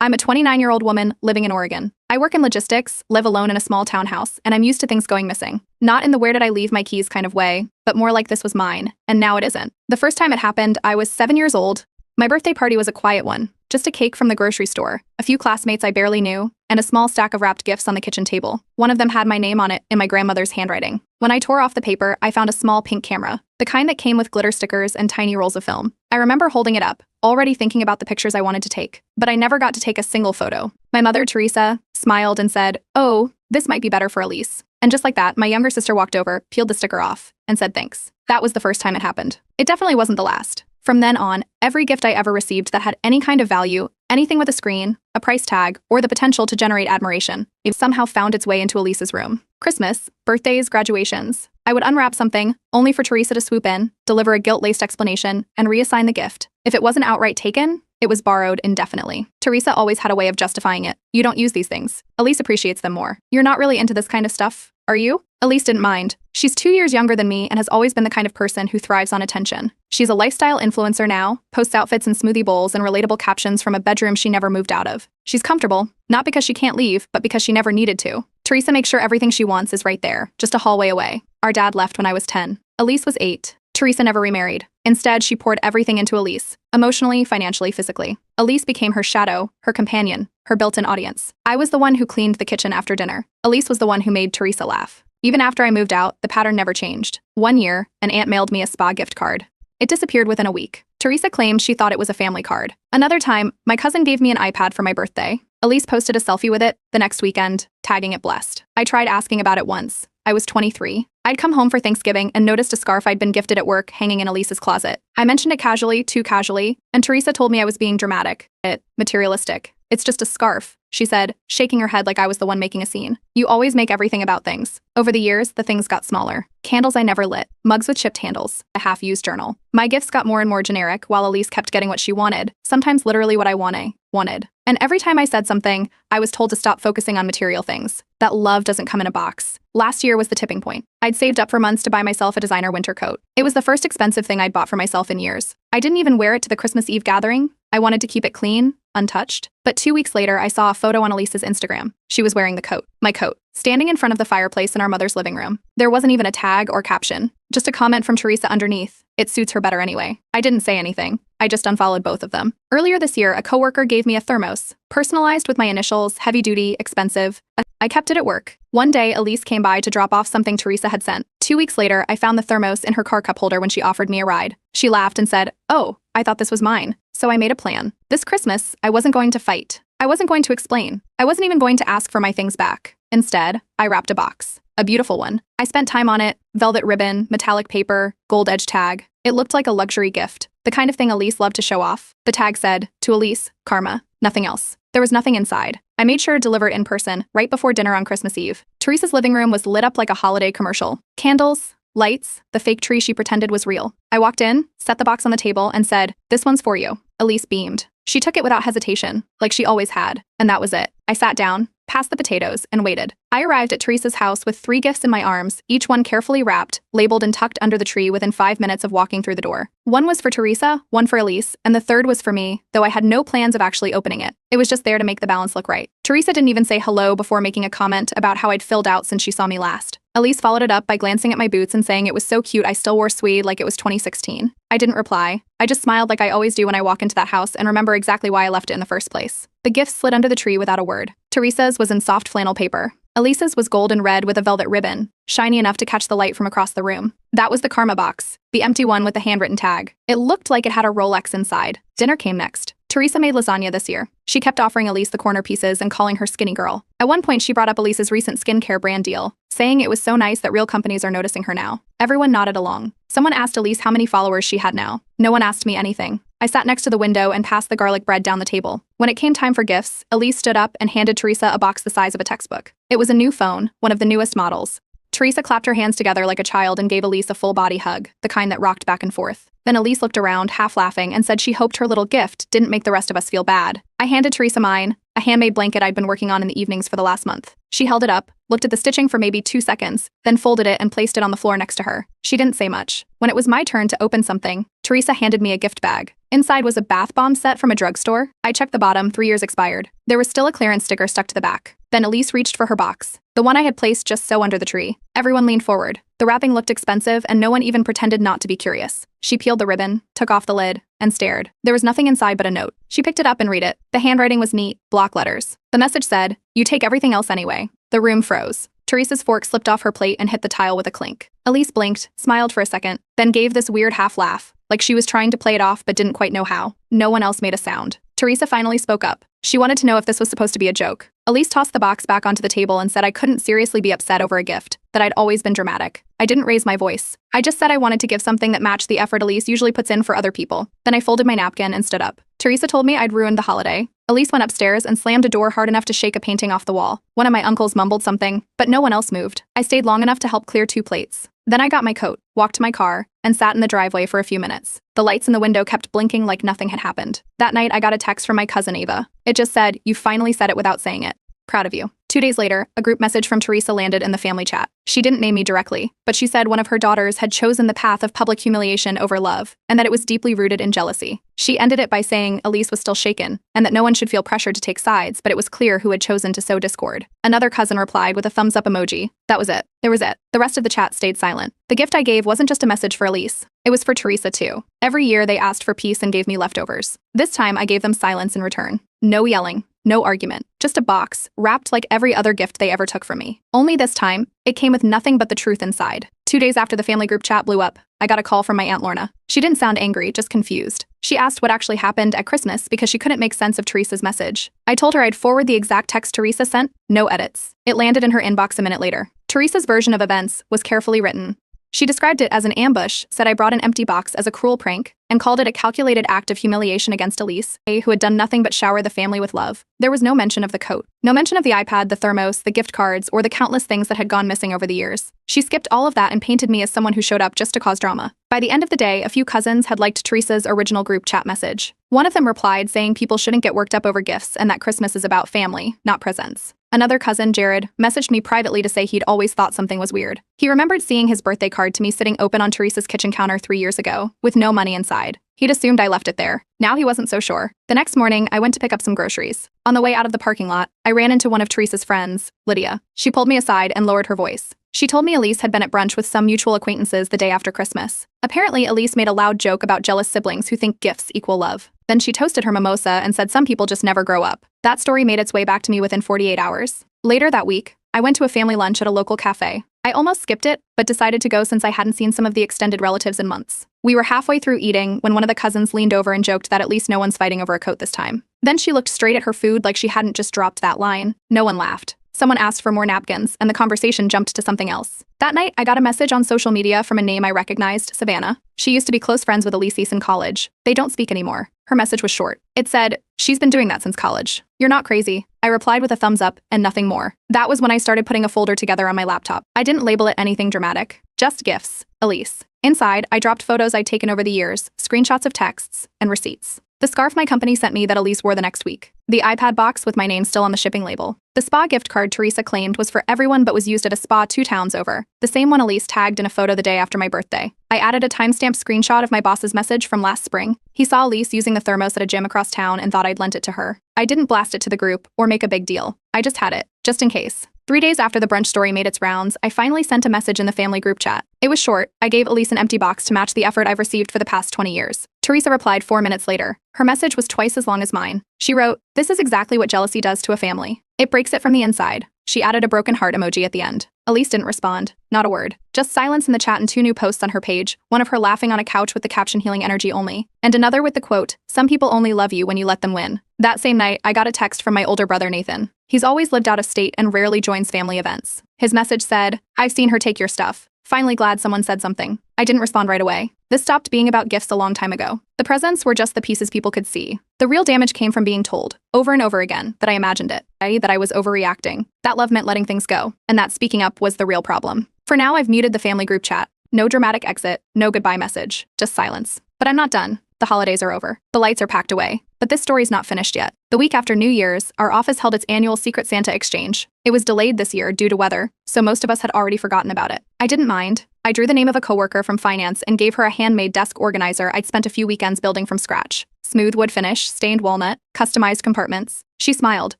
I'm a 29-year-old woman living in Oregon. I work in logistics, live alone in a small townhouse, and I'm used to things going missing. Not in the where did I leave my keys kind of way, but more like this was mine, and now it isn't. The first time it happened, I was 7 years old. My birthday party was a quiet one, just a cake from the grocery store, a few classmates I barely knew, and a small stack of wrapped gifts on the kitchen table. One of them had my name on it in my grandmother's handwriting. When I tore off the paper, I found a small pink camera, the kind that came with glitter stickers and tiny rolls of film. I remember holding it up, already thinking about the pictures I wanted to take, but I never got to take a single photo. My mother, Teresa, smiled and said, "Oh, this might be better for Elise." And just like that, my younger sister walked over, peeled the sticker off, and said thanks. That was the first time it happened. It definitely wasn't the last. From then on, every gift I ever received that had any kind of value, anything with a screen, a price tag, or the potential to generate admiration, it somehow found its way into Elise's room. Christmas, birthdays, graduations. I would unwrap something, only for Teresa to swoop in, deliver a guilt-laced explanation, and reassign the gift. If it wasn't outright taken, it was borrowed indefinitely. Teresa always had a way of justifying it. "You don't use these things. Elise appreciates them more. You're not really into this kind of stuff, are you?" Elise didn't mind. She's 2 years younger than me and has always been the kind of person who thrives on attention. She's a lifestyle influencer now, posts outfits in smoothie bowls and relatable captions from a bedroom she never moved out of. She's comfortable, not because she can't leave, but because she never needed to. Teresa makes sure everything she wants is right there, just a hallway away. Our dad left when I was 10. Elise was 8. Teresa never remarried. Instead, she poured everything into Elise, emotionally, financially, physically. Elise became her shadow, her companion, her built-in audience. I was the one who cleaned the kitchen after dinner. Elise was the one who made Teresa laugh. Even after I moved out, the pattern never changed. One year, an aunt mailed me a spa gift card. It disappeared within a week. Teresa claimed she thought it was a family card. Another time, my cousin gave me an iPad for my birthday. Elise posted a selfie with it the next weekend, tagging it blessed. I tried asking about it once. I was 23. I'd come home for Thanksgiving and noticed a scarf I'd been gifted at work hanging in Elise's closet. I mentioned it casually, too casually, and Teresa told me I was being dramatic, materialistic. "It's just a scarf," she said, shaking her head like I was the one making a scene. "You always make everything about things." Over the years, the things got smaller. Candles I never lit, mugs with chipped handles, a half-used journal. My gifts got more and more generic while Elise kept getting what she wanted, sometimes literally what I wanted. And every time I said something, I was told to stop focusing on material things, that love doesn't come in a box. Last year was the tipping point. I'd saved up for months to buy myself a designer winter coat. It was the first expensive thing I'd bought for myself in years. I didn't even wear it to the Christmas Eve gathering. I wanted to keep it clean, untouched. But 2 weeks later, I saw a photo on Elise's Instagram. She was wearing the coat, my coat, standing in front of the fireplace in our mother's living room. There wasn't even a tag or caption, just a comment from Teresa underneath. "It suits her better anyway." I didn't say anything. I just unfollowed both of them. Earlier this year, a coworker gave me a thermos, personalized with my initials, heavy-duty, expensive. I kept it at work. One day, Elise came by to drop off something Teresa had sent. 2 weeks later, I found the thermos in her car cup holder when she offered me a ride. She laughed and said, "Oh, I thought this was mine." So I made a plan. This Christmas, I wasn't going to fight. I wasn't going to explain. I wasn't even going to ask for my things back. Instead, I wrapped a box. A beautiful one. I spent time on it, velvet ribbon, metallic paper, gold edge tag. It looked like a luxury gift, the kind of thing Elise loved to show off. The tag said, "To Elise, Karma," nothing else. There was nothing inside. I made sure to deliver it in person, right before dinner on Christmas Eve. Teresa's living room was lit up like a holiday commercial. Candles, lights, the fake tree she pretended was real. I walked in, set the box on the table, and said, "This one's for you." Elise beamed. She took it without hesitation, like she always had, and that was it. I sat down, passed the potatoes, and waited. I arrived at Teresa's house with 3 gifts in my arms, each one carefully wrapped, labeled and tucked under the tree within 5 minutes of walking through the door. One was for Teresa, one for Elise, and the third was for me, though I had no plans of actually opening it. It was just there to make the balance look right. Teresa didn't even say hello before making a comment about how I'd filled out since she saw me last. Elise followed it up by glancing at my boots and saying it was so cute I still wore suede like it was 2016. I didn't reply. I just smiled like I always do when I walk into that house and remember exactly why I left it in the first place. The gifts slid under the tree without a word. Teresa's was in soft flannel paper. Elise's was gold and red with a velvet ribbon, shiny enough to catch the light from across the room. That was the Karma box, the empty one with the handwritten tag. It looked like it had a Rolex inside. Dinner came next. Teresa made lasagna this year. She kept offering Elise the corner pieces and calling her skinny girl. At one point, she brought up Elise's recent skincare brand deal, saying it was so nice that real companies are noticing her now. Everyone nodded along. Someone asked Elise how many followers she had now. No one asked me anything. I sat next to the window and passed the garlic bread down the table. When it came time for gifts, Elise stood up and handed Teresa a box the size of a textbook. It was a new phone, one of the newest models. Teresa clapped her hands together like a child and gave Elise a full-body hug, the kind that rocked back and forth. Then Elise looked around, half laughing, and said she hoped her little gift didn't make the rest of us feel bad. I handed Teresa mine, a handmade blanket I'd been working on in the evenings for the last month. She held it up, looked at the stitching for maybe 2 seconds, then folded it and placed it on the floor next to her. She didn't say much. When it was my turn to open something, Teresa handed me a gift bag. Inside was a bath bomb set from a drugstore. I checked the bottom, 3 years expired. There was still a clearance sticker stuck to the back. Then Elise reached for her box, the one I had placed just so under the tree. Everyone leaned forward. The wrapping looked expensive, and no one even pretended not to be curious. She peeled the ribbon, took off the lid, and stared. There was nothing inside but a note. She picked it up and read it. The handwriting was neat, block letters. The message said, "You take everything else anyway." The room froze. Teresa's fork slipped off her plate and hit the tile with a clink. Elise blinked, smiled for a second, then gave this weird half laugh, like she was trying to play it off but didn't quite know how. No one else made a sound. Teresa finally spoke up. She wanted to know if this was supposed to be a joke. Elise tossed the box back onto the table and said I couldn't seriously be upset over a gift, that I'd always been dramatic. I didn't raise my voice. I just said I wanted to give something that matched the effort Elise usually puts in for other people. Then I folded my napkin and stood up. Teresa told me I'd ruined the holiday. Elise went upstairs and slammed a door hard enough to shake a painting off the wall. One of my uncles mumbled something, but no one else moved. I stayed long enough to help clear 2 plates. Then I got my coat, walked to my car, and sat in the driveway for a few minutes. The lights in the window kept blinking like nothing had happened. That night, I got a text from my cousin Ava. It just said, "You finally said it without saying it. Proud of you." 2 days later, a group message from Teresa landed in the family chat. She didn't name me directly, but she said one of her daughters had chosen the path of public humiliation over love, and that it was deeply rooted in jealousy. She ended it by saying Elise was still shaken, and that no one should feel pressured to take sides, but it was clear who had chosen to sow discord. Another cousin replied with a thumbs up emoji. That was it. There was it. The rest of the chat stayed silent. The gift I gave wasn't just a message for Elise. It was for Teresa too. Every year they asked for peace and gave me leftovers. This time I gave them silence in return. No yelling. No argument. Just a box, wrapped like every other gift they ever took from me. Only this time, it came with nothing but the truth inside. 2 days after the family group chat blew up, I got a call from my Aunt Lorna. She didn't sound angry, just confused. She asked what actually happened at Christmas because she couldn't make sense of Teresa's message. I told her I'd forward the exact text Teresa sent, no edits. It landed in her inbox a minute later. Teresa's version of events was carefully written. She described it as an ambush, said I brought an empty box as a cruel prank, and called it a calculated act of humiliation against Elise, who had done nothing but shower the family with love. There was no mention of the coat. No mention of the iPad, the thermos, the gift cards, or the countless things that had gone missing over the years. She skipped all of that and painted me as someone who showed up just to cause drama. By the end of the day, a few cousins had liked Teresa's original group chat message. One of them replied saying people shouldn't get worked up over gifts and that Christmas is about family, not presents. Another cousin, Jared, messaged me privately to say he'd always thought something was weird. He remembered seeing his birthday card to me sitting open on Teresa's kitchen counter 3 years ago, with no money inside. He'd assumed I left it there. Now he wasn't so sure. The next morning, I went to pick up some groceries. On the way out of the parking lot, I ran into one of Teresa's friends, Lydia. She pulled me aside and lowered her voice. She told me Elise had been at brunch with some mutual acquaintances the day after Christmas. Apparently, Elise made a loud joke about jealous siblings who think gifts equal love. Then she toasted her mimosa and said some people just never grow up. That story made its way back to me within 48 hours. Later that week, I went to a family lunch at a local cafe. I almost skipped it, but decided to go since I hadn't seen some of the extended relatives in months. We were halfway through eating when one of the cousins leaned over and joked that at least no one's fighting over a coat this time. Then she looked straight at her food like she hadn't just dropped that line. No one laughed. Someone asked for more napkins, and the conversation jumped to something else. That night, I got a message on social media from a name I recognized, Savannah. She used to be close friends with Elise in college. They don't speak anymore. Her message was short. It said, "She's been doing that since college. You're not crazy." I replied with a thumbs up and nothing more. That was when I started putting a folder together on my laptop. I didn't label it anything dramatic. Just gifts. Elise. Inside, I dropped photos I'd taken over the years, screenshots of texts, and receipts. The scarf my company sent me that Elise wore the next week. The iPad box with my name still on the shipping label. The spa gift card Teresa claimed was for everyone but was used at a spa 2 towns over. The same one Elise tagged in a photo the day after my birthday. I added a timestamped screenshot of my boss's message from last spring. He saw Elise using the thermos at a gym across town and thought I'd lent it to her. I didn't blast it to the group or make a big deal. I just had it, just in case. 3 days after the brunch story made its rounds, I finally sent a message in the family group chat. It was short. I gave Elise an empty box to match the effort I've received for the past 20 years. Teresa replied 4 minutes later. Her message was twice as long as mine. She wrote, "This is exactly what jealousy does to a family. It breaks it from the inside." She added a broken heart emoji at the end. Elise didn't respond. Not a word. Just silence in the chat and 2 new posts on her page, one of her laughing on a couch with the caption "Healing energy only," and another with the quote, "Some people only love you when you let them win." That same night, I got a text from my older brother Nathan. He's always lived out of state and rarely joins family events. His message said, "I've seen her take your stuff. Finally glad someone said something." I didn't respond right away. This stopped being about gifts a long time ago. The presents were just the pieces people could see. The real damage came from being told, over and over again, that I imagined it, that I was overreacting. That love meant letting things go, and that speaking up was the real problem. For now, I've muted the family group chat. No dramatic exit, no goodbye message, just silence. But I'm not done. The holidays are over. The lights are packed away. But this story's not finished yet. The week after New Year's, our office held its annual Secret Santa exchange. It was delayed this year due to weather, so most of us had already forgotten about it. I didn't mind. I drew the name of a coworker from finance and gave her a handmade desk organizer I'd spent a few weekends building from scratch. Smooth wood finish, stained walnut, customized compartments. She smiled,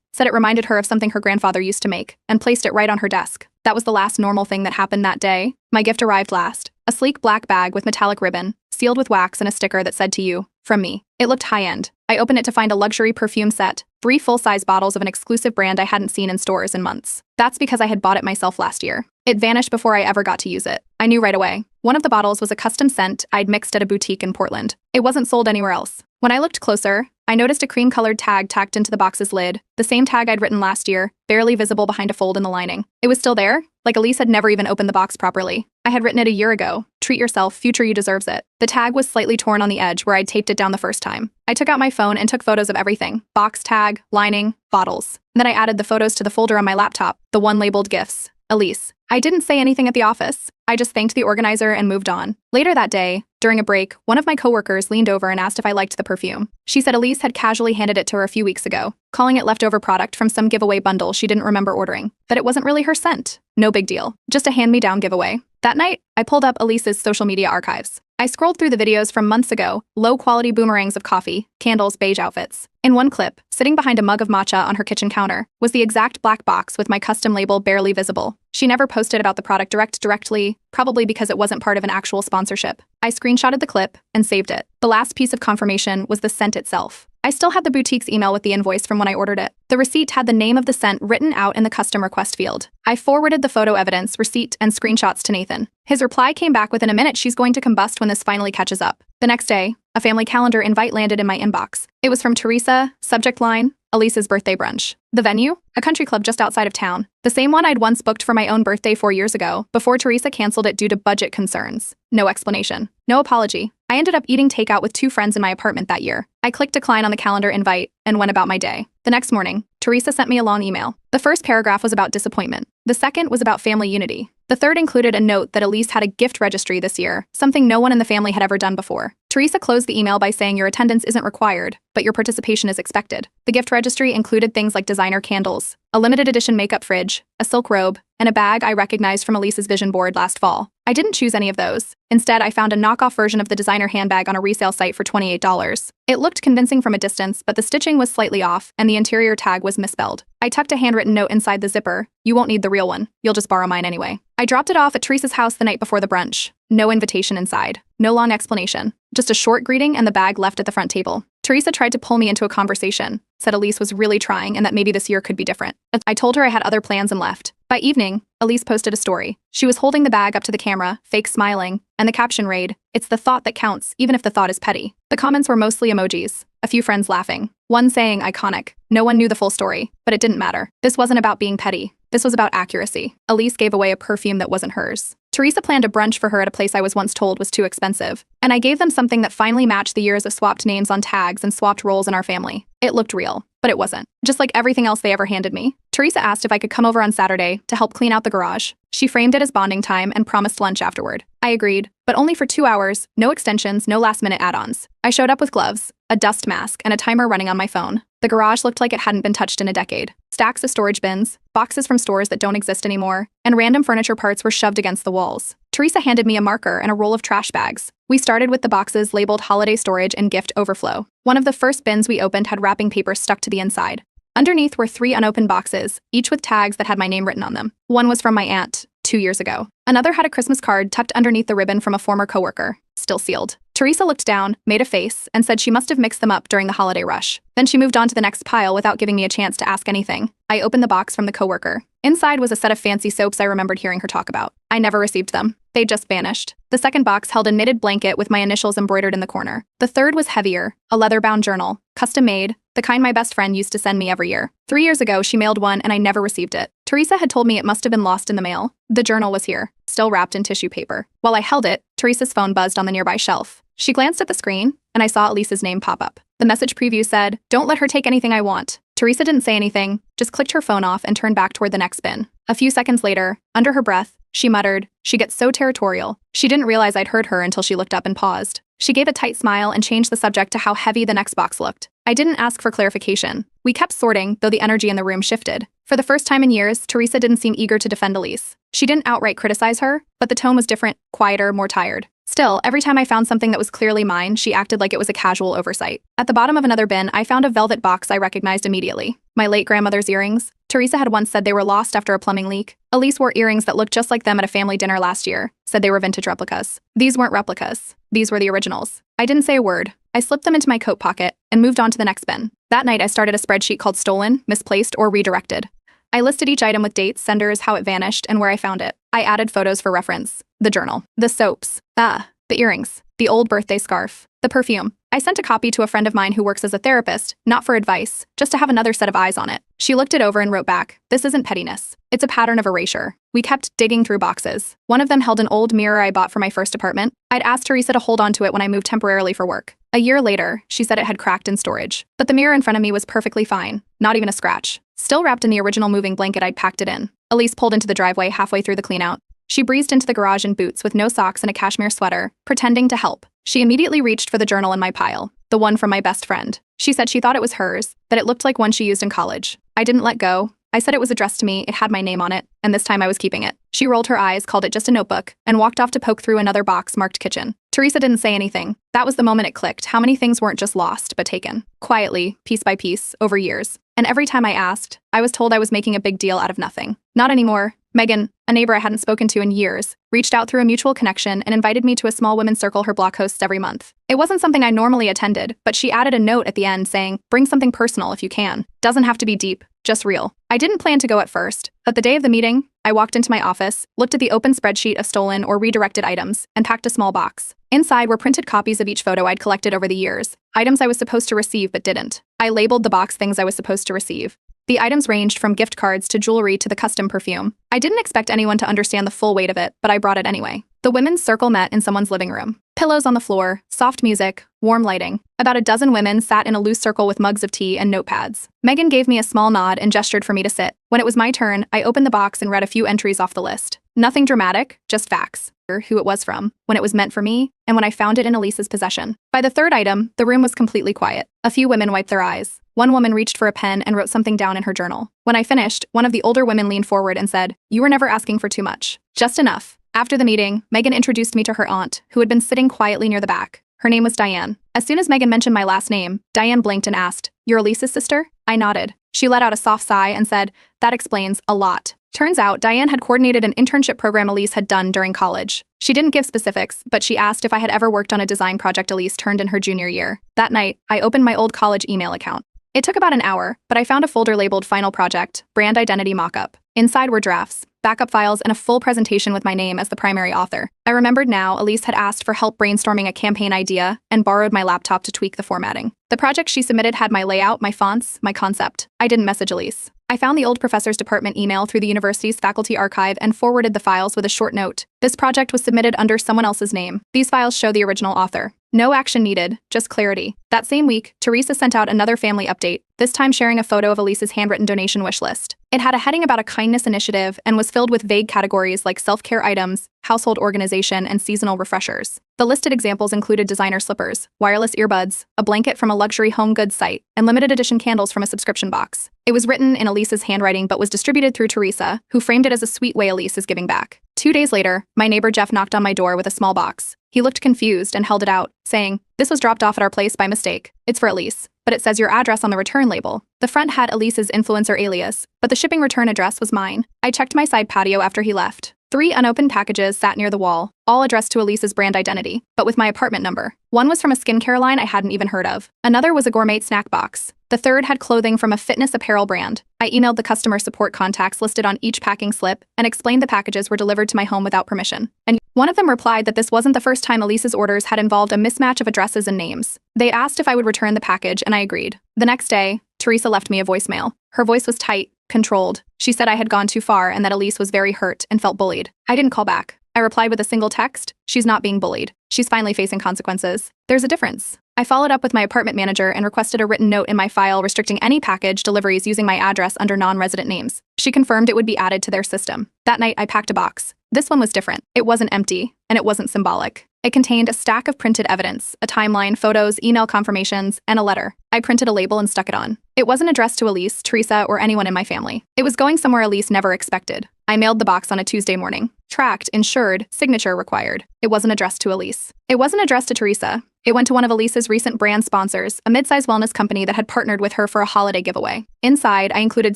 said it reminded her of something her grandfather used to make, and placed it right on her desk. That was the last normal thing that happened that day. My gift arrived last. A sleek black bag with metallic ribbon, sealed with wax and a sticker that said "to you, from me." It looked high-end. I opened it to find a luxury perfume set, 3 full-size bottles of an exclusive brand I hadn't seen in stores in months. That's because I had bought it myself last year. It vanished before I ever got to use it. I knew right away. One of the bottles was a custom scent I'd mixed at a boutique in Portland. It wasn't sold anywhere else. When I looked closer, I noticed a cream-colored tag tacked into the box's lid, the same tag I'd written last year, barely visible behind a fold in the lining. It was still there, like Elise had never even opened the box properly. I had written it a year ago. "Treat yourself, future you deserves it." The tag was slightly torn on the edge where I'd taped it down the first time. I took out my phone and took photos of everything: box, tag, lining, bottles. Then I added the photos to the folder on my laptop, the one labeled gifts. Elise. I didn't say anything at the office. I just thanked the organizer and moved on. Later that day, during a break, one of my coworkers leaned over and asked if I liked the perfume. She said Elise had casually handed it to her a few weeks ago, calling it leftover product from some giveaway bundle she didn't remember ordering. But it wasn't really her scent. No big deal. Just a hand-me-down giveaway. That night, I pulled up Elise's social media archives. I scrolled through the videos from months ago, low-quality boomerangs of coffee, candles, beige outfits. In one clip, sitting behind a mug of matcha on her kitchen counter, was the exact black box with my custom label barely visible. She never posted about the product directly, probably because it wasn't part of an actual sponsorship. I screenshotted the clip and saved it. The last piece of confirmation was the scent itself. I still had the boutique's email with the invoice from when I ordered it. The receipt had the name of the scent written out in the custom request field. I forwarded the photo evidence, receipt, and screenshots to Nathan. His reply came back within a minute: "She's going to combust when this finally catches up." The next day, a family calendar invite landed in my inbox. It was from Teresa, subject line, Elise's birthday brunch. The venue? A country club just outside of town. The same one I'd once booked for my own birthday 4 years ago, before Teresa canceled it due to budget concerns. No explanation. No apology. I ended up eating takeout with 2 friends in my apartment that year. I clicked decline on the calendar invite and went about my day. The next morning, Teresa sent me a long email. The first paragraph was about disappointment. The second was about family unity. The third included a note that Elise had a gift registry this year, something no one in the family had ever done before. Teresa closed the email by saying your attendance isn't required, but your participation is expected. The gift registry included things like designer candles, a limited edition makeup fridge, a silk robe, and a bag I recognized from Elise's vision board last fall. I didn't choose any of those. Instead, I found a knockoff version of the designer handbag on a resale site for $28. It looked convincing from a distance, but the stitching was slightly off, and the interior tag was misspelled. I tucked a handwritten note inside the zipper: "You won't need the real one. You'll just borrow mine anyway." I dropped it off at Teresa's house the night before the brunch. No invitation inside. No long explanation. Just a short greeting and the bag left at the front table. Teresa tried to pull me into a conversation, said Elise was really trying and that maybe this year could be different. I told her I had other plans and left. By evening, Elise posted a story. She was holding the bag up to the camera, fake smiling, and the caption read, "It's the thought that counts, even if the thought is petty." The comments were mostly emojis, a few friends laughing, one saying iconic. No one knew the full story, but it didn't matter. This wasn't about being petty. This was about accuracy. Elise gave away a perfume that wasn't hers. Teresa planned a brunch for her at a place I was once told was too expensive, and I gave them something that finally matched the years of swapped names on tags and swapped roles in our family. It looked real, but it wasn't. Just like everything else they ever handed me. Teresa asked if I could come over on Saturday to help clean out the garage. She framed it as bonding time and promised lunch afterward. I agreed, but only for 2 hours, no extensions, no last-minute add-ons. I showed up with gloves, a dust mask, and a timer running on my phone. The garage looked like it hadn't been touched in a decade. Stacks of storage bins, boxes from stores that don't exist anymore, and random furniture parts were shoved against the walls. Teresa handed me a marker and a roll of trash bags. We started with the boxes labeled holiday storage and gift overflow. One of the first bins we opened had wrapping paper stuck to the inside. Underneath were 3 unopened boxes, each with tags that had my name written on them. One was from my aunt, 2 years ago. Another had a Christmas card tucked underneath the ribbon from a former coworker, still sealed. Teresa looked down, made a face, and said she must have mixed them up during the holiday rush. Then she moved on to the next pile without giving me a chance to ask anything. I opened the box from the coworker. Inside was a set of fancy soaps I remembered hearing her talk about. I never received them. They just vanished. The second box held a knitted blanket with my initials embroidered in the corner. The third was heavier, a leather-bound journal, custom-made, the kind my best friend used to send me every year. 3 years ago, she mailed one and I never received it. Teresa had told me it must have been lost in the mail. The journal was here, still wrapped in tissue paper. While I held it, Teresa's phone buzzed on the nearby shelf. She glanced at the screen, and I saw Elise's name pop up. The message preview said, "Don't let her take anything I want." Teresa didn't say anything, just clicked her phone off and turned back toward the next bin. A few seconds later, under her breath, she muttered, "She gets so territorial." She didn't realize I'd heard her until she looked up and paused. She gave a tight smile and changed the subject to how heavy the next box looked. I didn't ask for clarification. We kept sorting, though the energy in the room shifted. For the first time in years, Teresa didn't seem eager to defend Elise. She didn't outright criticize her, but the tone was different, quieter, more tired. Still, every time I found something that was clearly mine, she acted like it was a casual oversight. At the bottom of another bin, I found a velvet box I recognized immediately. My late grandmother's earrings. Teresa had once said they were lost after a plumbing leak. Elise wore earrings that looked just like them at a family dinner last year, said they were vintage replicas. These weren't replicas. These were the originals. I didn't say a word. I slipped them into my coat pocket and moved on to the next bin. That night, I started a spreadsheet called Stolen, Misplaced, or Redirected. I listed each item with dates, senders, how it vanished, and where I found it. I added photos for reference. The journal. The soaps. The earrings. The old birthday scarf. The perfume. I sent a copy to a friend of mine who works as a therapist, not for advice, just to have another set of eyes on it. She looked it over and wrote back, "This isn't pettiness. It's a pattern of erasure." We kept digging through boxes. One of them held an old mirror I bought for my first apartment. I'd asked Teresa to hold on to it when I moved temporarily for work. A year later, she said it had cracked in storage. But the mirror in front of me was perfectly fine, not even a scratch. Still wrapped in the original moving blanket I'd packed it in. Elise pulled into the driveway halfway through the cleanout. She breezed into the garage in boots with no socks and a cashmere sweater, pretending to help. She immediately reached for the journal in my pile, the one from my best friend. She said she thought it was hers, that it looked like one she used in college. I didn't let go. I said it was addressed to me, it had my name on it, and this time I was keeping it. She rolled her eyes, called it just a notebook, and walked off to poke through another box marked kitchen. Teresa didn't say anything. That was the moment it clicked, how many things weren't just lost, but taken. Quietly, piece by piece, over years. And every time I asked, I was told I was making a big deal out of nothing. Not anymore. Megan, a neighbor I hadn't spoken to in years, reached out through a mutual connection and invited me to a small women's circle her block hosts every month. It wasn't something I normally attended, but she added a note at the end saying, "Bring something personal if you can. Doesn't have to be deep, just real." I didn't plan to go at first, but the day of the meeting, I walked into my office, looked at the open spreadsheet of stolen or redirected items, and packed a small box. Inside were printed copies of each photo I'd collected over the years, items I was supposed to receive but didn't. I labeled the box things I was supposed to receive. The items ranged from gift cards to jewelry to the custom perfume. I didn't expect anyone to understand the full weight of it, but I brought it anyway. The women's circle met in someone's living room. Pillows on the floor, soft music, warm lighting. About a dozen women sat in a loose circle with mugs of tea and notepads. Megan gave me a small nod and gestured for me to sit. When it was my turn, I opened the box and read a few entries off the list. Nothing dramatic, just facts. Who it was from, when it was meant for me, and when I found it in Elise's possession. By the third item, the room was completely quiet. A few women wiped their eyes. One woman reached for a pen and wrote something down in her journal. When I finished, one of the older women leaned forward and said, "You were never asking for too much. Just enough." After the meeting, Megan introduced me to her aunt, who had been sitting quietly near the back. Her name was Diane. As soon as Megan mentioned my last name, Diane blinked and asked, "You're Elise's sister?" I nodded. She let out a soft sigh and said, "That explains a lot." Turns out, Diane had coordinated an internship program Elise had done during college. She didn't give specifics, but she asked if I had ever worked on a design project Elise turned in her junior year. That night, I opened my old college email account. It took about an hour, but I found a folder labeled Final Project, Brand Identity Mockup. Inside were drafts, backup files, and a full presentation with my name as the primary author. I remembered now Elise had asked for help brainstorming a campaign idea and borrowed my laptop to tweak the formatting. The project she submitted had my layout, my fonts, my concept. I didn't message Elise. I found the old professor's department email through the university's faculty archive and forwarded the files with a short note. This project was submitted under someone else's name. These files show the original author. No action needed, just clarity. That same week, Teresa sent out another family update, this time sharing a photo of Elise's handwritten donation wish list. It had a heading about a kindness initiative and was filled with vague categories like self-care items, household organization, and seasonal refreshers. The listed examples included designer slippers, wireless earbuds, a blanket from a luxury home goods site, and limited edition candles from a subscription box. It was written in Elise's handwriting but was distributed through Teresa, who framed it as a sweet way Elise is giving back. 2 days later, my neighbor Jeff knocked on my door with a small box. He looked confused and held it out, saying, "This was dropped off at our place by mistake. It's for Elise, but it says your address on the return label." The front had Elise's influencer alias, but the shipping return address was mine. I checked my side patio after he left. 3 unopened packages sat near the wall, all addressed to Elise's brand identity, but with my apartment number. One was from a skincare line I hadn't even heard of. Another was a gourmet snack box. The third had clothing from a fitness apparel brand. I emailed the customer support contacts listed on each packing slip and explained the packages were delivered to my home without permission. And one of them replied that this wasn't the first time Elise's orders had involved a mismatch of addresses and names. They asked if I would return the package, and I agreed. The next day, Teresa left me a voicemail. Her voice was tight, controlled. She said I had gone too far and that Elise was very hurt and felt bullied. I didn't call back. I replied with a single text, "She's not being bullied. She's finally facing consequences. There's a difference." I followed up with my apartment manager and requested a written note in my file restricting any package deliveries using my address under non-resident names. She confirmed it would be added to their system. That night, I packed a box. This one was different. It wasn't empty, and it wasn't symbolic. It contained a stack of printed evidence, a timeline, photos, email confirmations, and a letter. I printed a label and stuck it on. It wasn't addressed to Elise, Teresa, or anyone in my family. It was going somewhere Elise never expected. I mailed the box on a Tuesday morning. Tracked, insured, signature required. It wasn't addressed to Elise. It wasn't addressed to Teresa. It went to one of Elise's recent brand sponsors, a mid-size wellness company that had partnered with her for a holiday giveaway. Inside, I included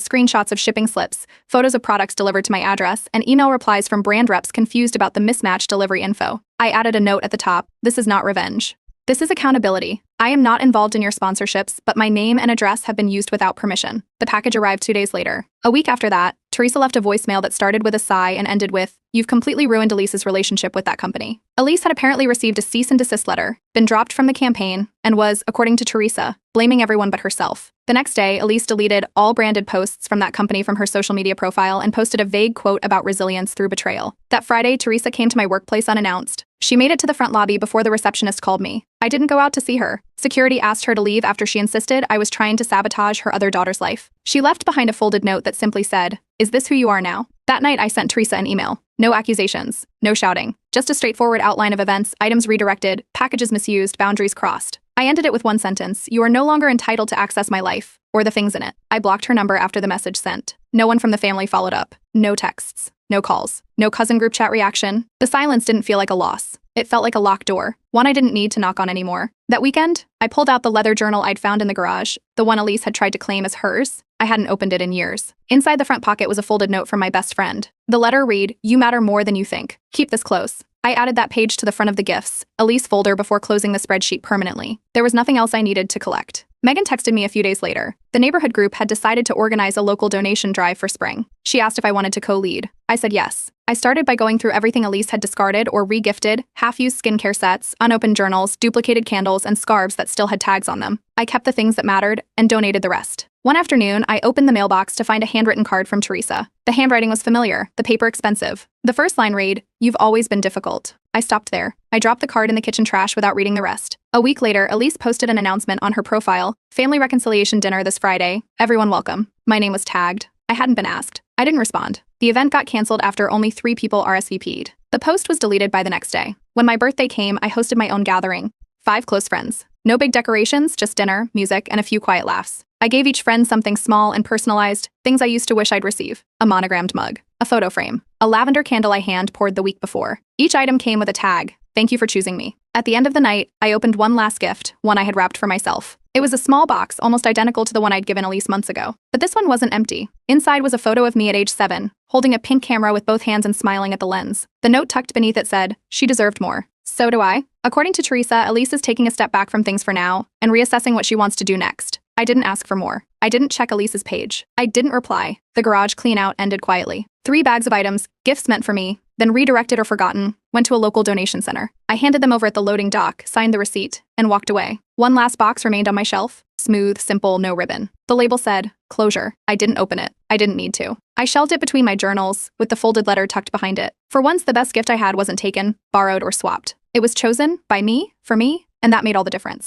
screenshots of shipping slips, photos of products delivered to my address, and email replies from brand reps confused about the mismatched delivery info. I added a note at the top: "This is not revenge. This is accountability. I am not involved in your sponsorships, but my name and address have been used without permission." The package arrived 2 days later. A week after that, Teresa left a voicemail that started with a sigh and ended with, "You've completely ruined Elise's relationship with that company." Elise had apparently received a cease and desist letter, been dropped from the campaign, and was, according to Teresa, blaming everyone but herself. The next day, Elise deleted all branded posts from that company from her social media profile and posted a vague quote about resilience through betrayal. That Friday, Teresa came to my workplace unannounced. She made it to the front lobby before the receptionist called me. I didn't go out to see her. Security asked her to leave after she insisted I was trying to sabotage her other daughter's life. She left behind a folded note that simply said, "Is this who you are now?" That night, I sent Teresa an email. No accusations, no shouting, just a straightforward outline of events, items redirected, packages misused, boundaries crossed. I ended it with one sentence: "You are no longer entitled to access my life, or the things in it." I blocked her number after the message sent. No one from the family followed up. No texts, no calls, no cousin group chat reaction. The silence didn't feel like a loss. It felt like a locked door, one I didn't need to knock on anymore. That weekend, I pulled out the leather journal I'd found in the garage, the one Elise had tried to claim as hers. I hadn't opened it in years. Inside the front pocket was a folded note from my best friend. The letter read, "You matter more than you think. Keep this close." I added that page to the front of the gifts, Elise folder, before closing the spreadsheet permanently. There was nothing else I needed to collect. Megan texted me a few days later. The neighborhood group had decided to organize a local donation drive for spring. She asked if I wanted to co-lead. I said yes. I started by going through everything Elise had discarded or re-gifted: half-used skincare sets, unopened journals, duplicated candles, and scarves that still had tags on them. I kept the things that mattered and donated the rest. One afternoon, I opened the mailbox to find a handwritten card from Teresa. The handwriting was familiar, the paper expensive. The first line read, "You've always been difficult." I stopped there. I dropped the card in the kitchen trash without reading the rest. A week later, Elise posted an announcement on her profile: "Family reconciliation dinner this Friday. Everyone welcome." My name was tagged. I hadn't been asked. I didn't respond. The event got canceled after only 3 people RSVP'd. The post was deleted by the next day. When my birthday came, I hosted my own gathering. 5 close friends. No big decorations, just dinner, music, and a few quiet laughs. I gave each friend something small and personalized, things I used to wish I'd receive: a monogrammed mug, a photo frame, a lavender candle I hand-poured the week before. Each item came with a tag: "Thank you for choosing me." At the end of the night, I opened one last gift, one I had wrapped for myself. It was a small box, almost identical to the one I'd given Elise months ago. But this one wasn't empty. Inside was a photo of me at age 7, holding a pink camera with both hands and smiling at the lens. The note tucked beneath it said, "She deserved more. So do I." According to Teresa, Elise is taking a step back from things for now and reassessing what she wants to do next. I didn't ask for more. I didn't check Elise's page. I didn't reply. The garage clean-out ended quietly. 3 bags of items, gifts meant for me, then redirected or forgotten, went to a local donation center. I handed them over at the loading dock, signed the receipt, and walked away. One last box remained on my shelf. Smooth, simple, no ribbon. The label said, "Closure." I didn't open it. I didn't need to. I shelved it between my journals, with the folded letter tucked behind it. For once, the best gift I had wasn't taken, borrowed, or swapped. It was chosen by me, for me, and that made all the difference.